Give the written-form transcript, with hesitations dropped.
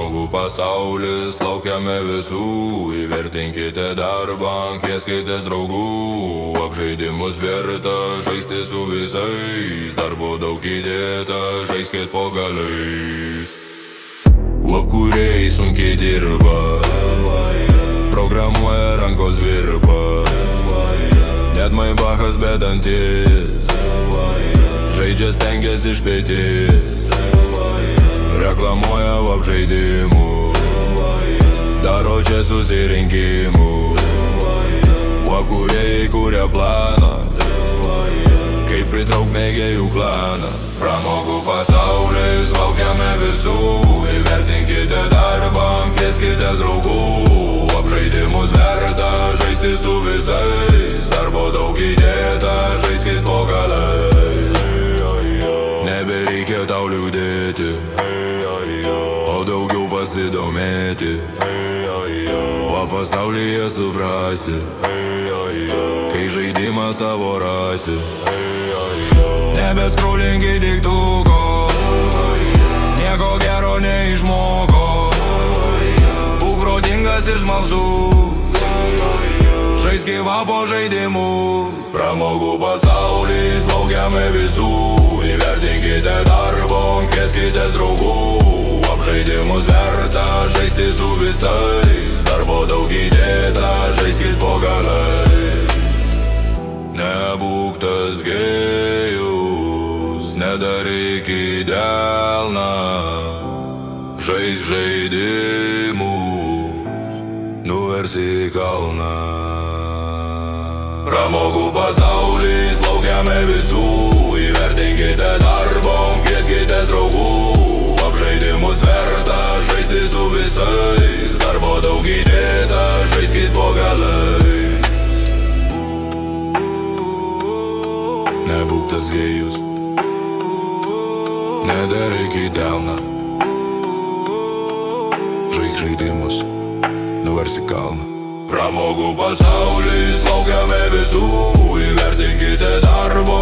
Pramogų pasaulis, laukiame visų. Įvertinkite darbą, kvieskitės draugų. Apžaidimus verta žaisti su visais. Darbo daug įdėta, žaiskit po galais. Apkūrėjai sunkiai dirba, programuoja rankos virpa. Net Maybachas be dantis, žaidžia stengiasi iš pėtis. Reklamuoja apžaidimų, daro čia susirinkimų. Apkūrėjai kuria planą, kaip pritrauk mėgėjų klaną. Pramogų pasaulis, laukiame visų. Įvertinkite darbą, kvieskitės draugų. Apžaidimus verta žaisti su visais. Darbo daug įdėta, žaiskit po galais. Nebereikia tau liūdėti, o daugiau pasidomėti. O pasaulyje suprasi, kai žaidimą savo rasi. Nebeskrollingi tiktuko, nieko gero neišmoko. Būk protingas ir smalsus, žaisk gyva po žaidimų. Pramogų pasaulis, laukiame visų. Įvertinkite darbo, kvieskitės draugų. Apžaidimus verta žaisti su visais. Darbo daug įdėta, žaiskit po galais. Nebūk tas gėjus, nedaryk į delną. Žaisk žaidimus, nuversi į kalną. Pramogų pasaulis, laukiame visų. Įvertinkite darbo, kvieskitės draugų. Apžaidimus verta žaisti su visais. Darbo daug įdėta, žaiskit po galais. Nebūk tas gėjus, nedaryk į delną. Žaisk žaidimus, nuversi kalną. Pramogų pasaulis, laukiame visų. Įvertinkite darbo,